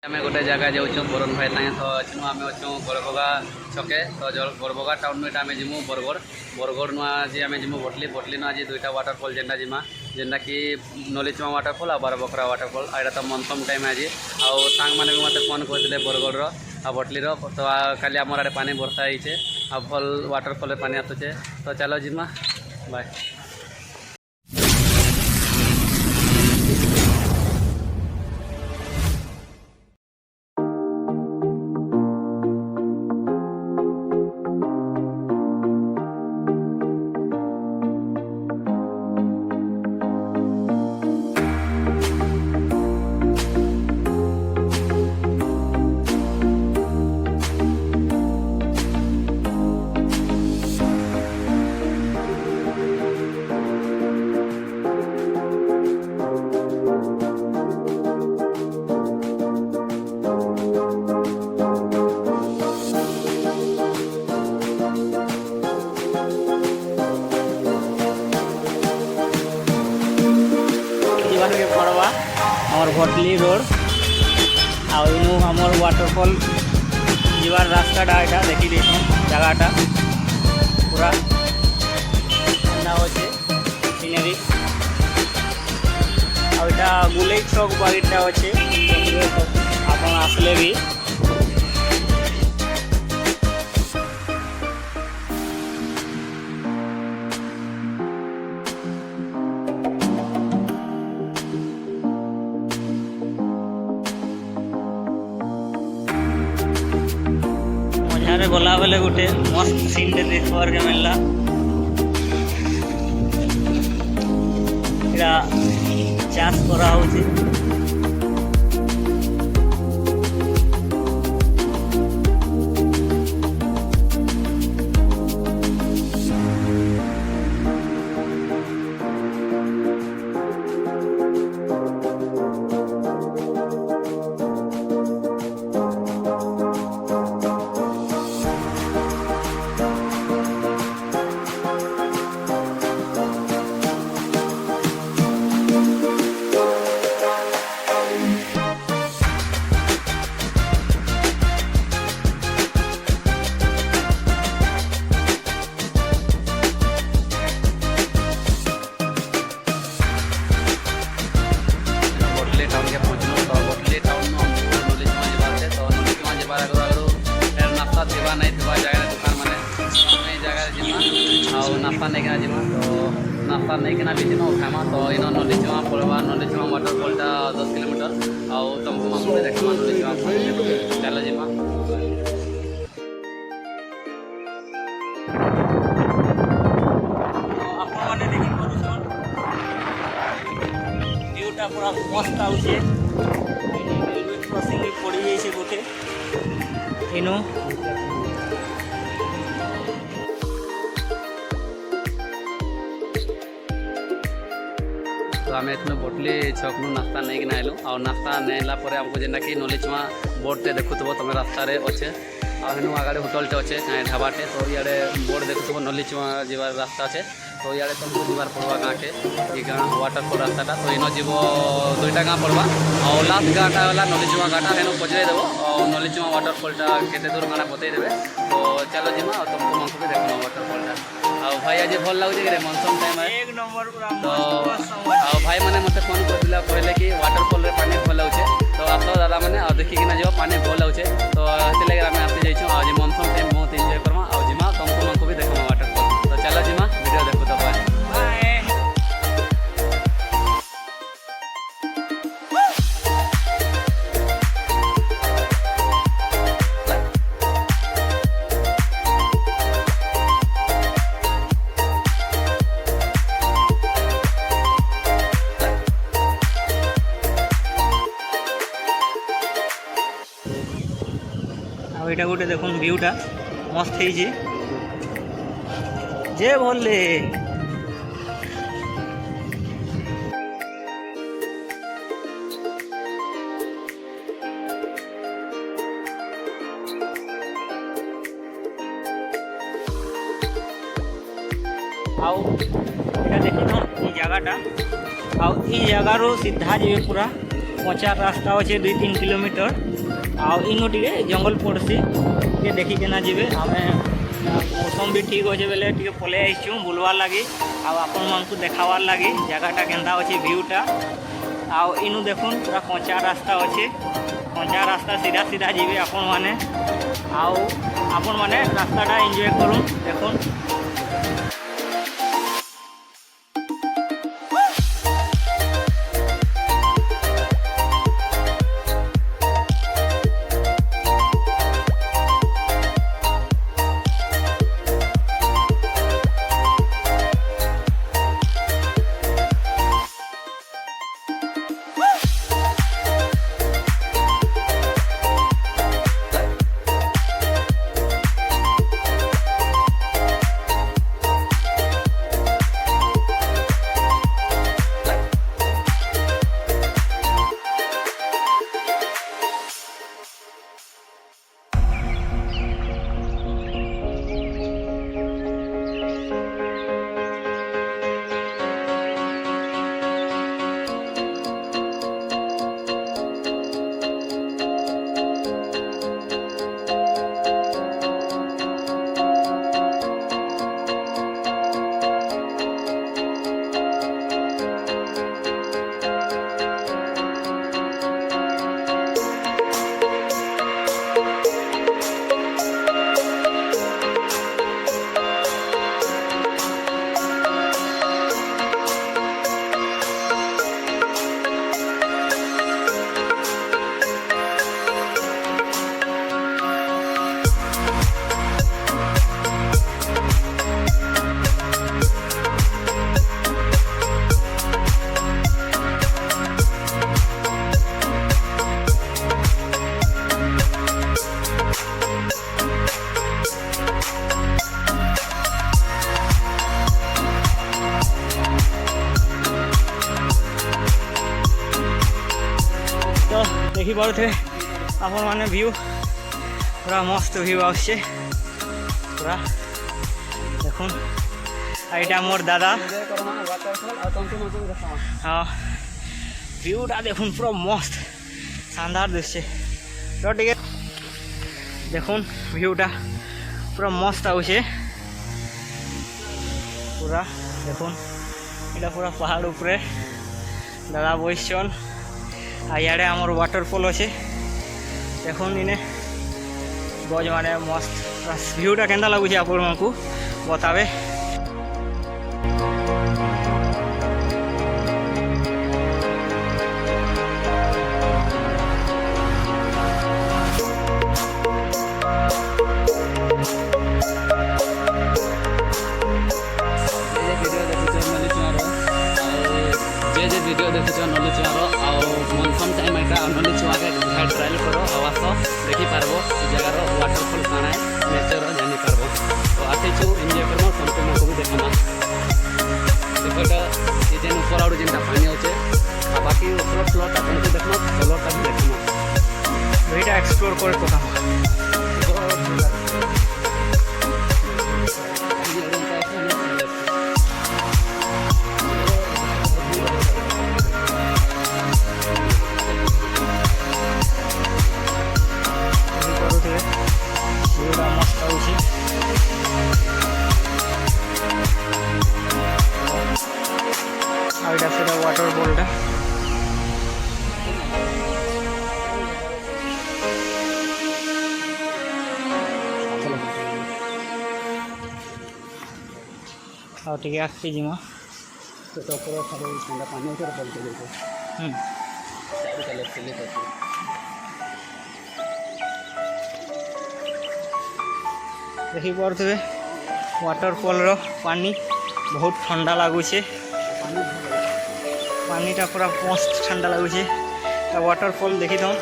आम गोटे जगह जाऊँ बरुण भाई तांगे तो अच्छे आम अच्छे गड़बगा छके तो गड़बगा टाउन में आम जीमु बरगढ़ बरगढ़ नुआ आज आम जीमु भटली भटली नुआ आज दुईटा वाटरफल जेनटा जीमा जेनटा कि नलीचुआ वाटरफल और बारबकरा वाटरफल और तो मनसम टाइम आज आउ सांग मैंने भी मत फोन करते बरगढ़ आ भटली तो खाली आम आड़े पानी बर्षा होइछे आ भल वाटरफल पानी आसुचे तो चलो जीमा बाय। पड़वा आमर भटली रोड आउ आमर वाटरफल जीवार रास्ताटा यहाँ देखी देखो जगहटा पूरा अच्छे सीनेरी आटा बुलेट चौक बागीटा अच्छे आप आसले भी गला बेले गोटे मस्त सीन देखबार के मिलला चाष करा होची नास्ता नहीं किना जीमा तो नास्ता नहीं किना भी जीमा खामा तो इन नलीचुआ पड़वा नलीचुआ वाटरफलटा 10 किलोमीटर आउ तुमको मामू देखा नलीचुआ चलो जीमा आपने देखी पड़ुछन व्यूटा पूरा मस्त आउछे रेलवे क्रॉसिंग पड़ी जाइछे गोटे इनो तो आम इतने भटली छक नास्ता नहीं किना आलु आ नास्ता नेला आमको जेनटा कि नलीचुआ बोर्ड देखुव तुम रास्तार अच्छे आनु आगे होटलटे अच्छे ढाबाटे तो इे बोर्ड देखुव नलीचुआ जीवार रास्ता अच्छे तो इे तुमको जीवार पड़वा गाँव के ये गाँ वाटरफल रास्ताटा तो इन जीव दुईटा गाँ पड़वा और लास्ट गाँटा है नलीचुआ गाँटा हेन पचरे देव और नलीचुआ वाटरफलटा केते दूर गाँटा बतईदेवे तो चलो जीमा और तुमको मन को भी देखना वाटरफलटा आ भाई आज भल लगुच कि मनसम टाइम एक नंबर तो भाई मैंने मत फोन कर कहले कि वाटरफल रे पानी भल लगे तो आस दादा मैंने देखिकिना जो पानी भल लगे तो से आम आसी जाइछुँ आज मनसम टाइम बहुत एंजॉय करमा आ जिमा तुमको मन को भी देखमा वाटरफल तो चलो जिमा वीडियो देखो तो बाय। এটা গোটে দেখুন ভিউটা মস্ত হয়েছে যে বললে आउ देखो ये जगहटा आउ ये जगार सीधा जी पूरा कच्चा रास्ता अच्छे 2-3 किलोमीटर आउ टे जंगल पड़सी टे देखिकिना जीवे आम मौसम भी ठीक अच्छे बेले टे पलि आईचु बुलवार लगी आपण मानकु देखावार लगी जगहटा केंदा अच्छे व्यूटा आउ इनु देखुन पूरा कच्चा रास्ता अच्छे कच्चा रास्ता सीधा सीधा जीवे आपण माने आउ आपण माने रास्ताटा एंजॉय करूँ देखुन देखिपे आपण मैंने व्यू पूरा मस्त व्यू आसे पूरा देखुन यहाँ मोर दादा हाँ व्यूटा देखुन पूरा मस्त शानदार दृश्य तो टे देखुन व्यूटा पूरा मस्त आउे पूरा देखुन यहाँ पूरा पहाड़ उपरे दादा बसन इे आमर वाटरफल अच्छे देखुन इने गज माने मस्त व्यूटा केंदा लगुच आपण को बतावे वीडियो देखुच नली चुआर मनसम टाइम एटा नली चुआ के ट्रायल करो आवास देखी पारबो जगार वाटरफल काना नेचर जानी पारबो तो आसेचु एंजॉय करबो संपूर्ण को भी देखमा देखोटा ये जेन ऊपर आउट जेनटा पानी होचे आ बाकी ऊपर फ्लोट अपन को देखनो फ्लोट भी देखनो एटा एक्सप्लोर करे कोता वाटर बॉलटा ଆଉ ଟିକେ ଆଗକେ ଯିମା ତ ଉପରେ ଥରେ ଥଣ୍ଡା ପାଣି ଉପରେ ବଲ୍ କରି ଦେଇଛୁ ଚାଲେ ସିଲେ କରିଛୁ ଦେଖିପାରୁଥିବେ वाटरफॉल पानी बहुत ठंडा लगुचे पानीटा पूरा मस्त ठंडा लगुचे वाटरफॉल देखी दम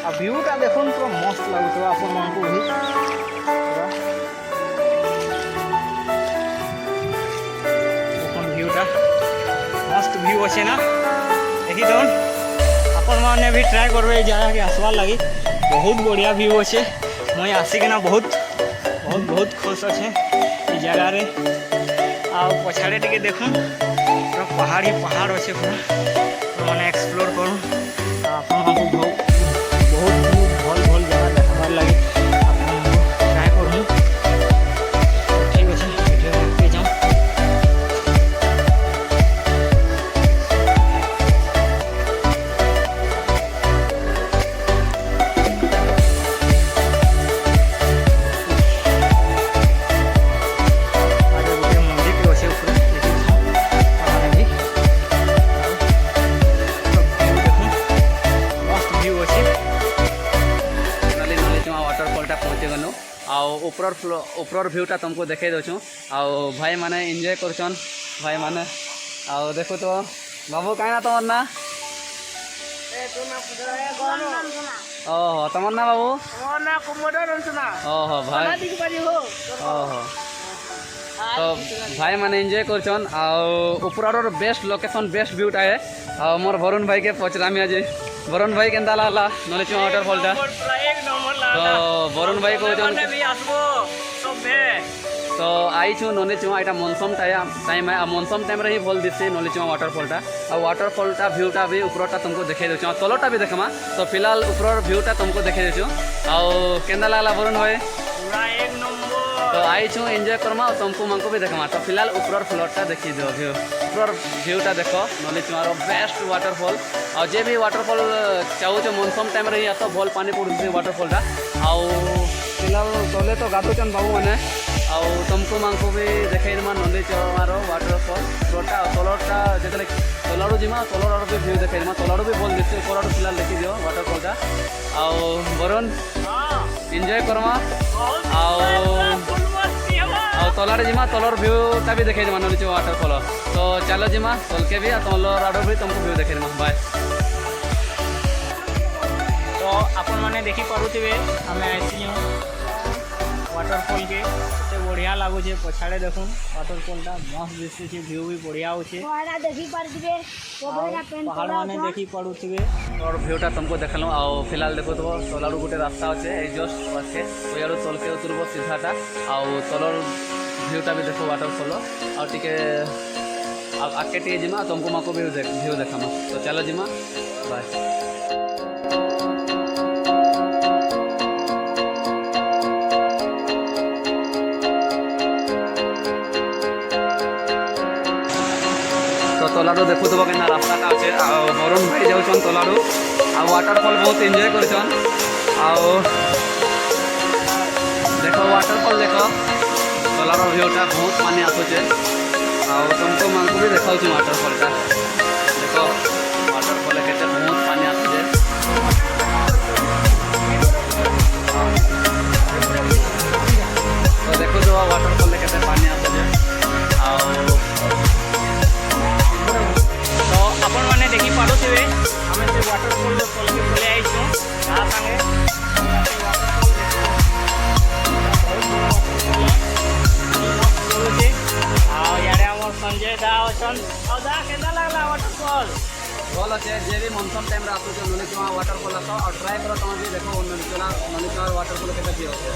आ व्यूटा देखो पूरा मस्त लगुच आपण मानकु भी देखो व्यूटा मस्त व्यू अच्छे ना देखी दम आपण माने भी ट्राई करबे जगह के आसवार लगी बहुत बढ़िया व्यू अच्छे मुई आसिकना बहुत बहुत बहुत खुश अच्छे ये जगह रे आ पछाड़े टिके देखूँ पूरा पहाड़ी पहाड़ अच्छे पूरा मैंने एक्सप्लोर करूँ आपको बहुत भल भल जगह देखार लगे ट्राए करूँ। ठीक अच्छे वीडियो आगे जाऊँ। ऊपर भ्यूटा तुमको देखे दौचु आओ भाई माने एंजॉय करछन भाई माने आओ देखो तो बाबू कहीं ना तुम ना ओहो तुम ना बाबू ओहो भाई ओहो तो भाई माने एंजॉय करछन आओ ऊपर बेस्ट लोकेशन बेस्ट भ्यूटा है आओ मोर वरुण भाई के पचरामी आज वरुण भाई केंदा लागला नलिचुआ वाटरफॉलटा तो वरुण भाई को तो आई छू नलिचुआ यहाँ मनसून टाइम है मनसून टाइम रे ही भल दिसी नलिचुआ वाटरफॉलटा और वाटरफॉलटा भ्यूटा भी ऊपरटा तुमको देखे देछु तलटा भी देखमा तो फिलहाल ऊपर भ्यूटा तुमको देखे देछु आउ केंदा लागला वरुण भाई पूरा एक नंबर। तो आई छू एंजॉय करमा और तुमको मांको भी देखमा तो फिलहाल ऊपर फ्लोरटा देखी दो भ्यू ऊपर भ्यूटा देख नलिचुआर बेस्ट वाटरफॉल और जे भी वाटरफॉल चाहूँ मनसून टाइम रे आस भल पानी पड़ुଛି वाटरफॉलटा आउ फिलहाल तले तो गाधुचन बाबू मैंने आउ तुमको मांको भी देखे देमा नलिचुआर वाटरफॉल फ्लोरटा तलटा जितने तलू जीमा तलर भी भ्यू देखे देमा तलर भी भल दिखे ऊपर फिलहाल देखी दियो वाटरफॉलटा आउ वरुण एंजॉय करमा आउ तलारे जीमा तलर भ्यूटा भी देखे देमा नलिचुआ वाटरफॉल तो चलो जीमा तलके भी तलर आड़ भी तुमको भ्यू देखे देमा बाय। तो आपण मैंने देखी पारे आम आसी वाटरफॉल के एत बढ़िया लगुच पछाड़े देखुन वाटरफॉलटा मस्त दिशे भ्यू भी बढ़िया होचे पहाड़ मैंने देखी पड़ुवे और भ्यूटा तुमको देखल आओ फिलहाल देखो तो तलारू गोटे रास्ता अच्छे जस्ट पाखे तो यार तलके उतरब सीधाटा आउ तलर भ्यूटा भी देखो वाटरफॉल और टिके आगे टे जिमा तुमको माको भी भ्यू देखामा तो चलो जिमा बाय। तो तलारू देखुव कि रास्ताटा अच्छे वरुण भाई जाऊन तलारू आ वाटरफॉल बहुत एंजॉय करछन आओ देखो वाटरफॉल देख तलार भ्यूटा बहुत पानी आसुचे आओ तुमको मांको भी देखा वाटरफॉलटा देख वाटरफॉल के बहुत पानी आसुचे तो देखो जो वाटरफॉल के पानी आसुचे आओ तो आपण मैंने देखी पारे आम से वाटरफॉल तलके पलि आईचु ता संगे संजय दा अच्छा दा केना लागला वाटरफॉल भल अच्छे जे भी मनसून टाइम आसुचे नलिचुआ वाटरफॉल आस और ट्राए कर तुम भी देखो नलिचुआ वाटरफॉल के अच्छे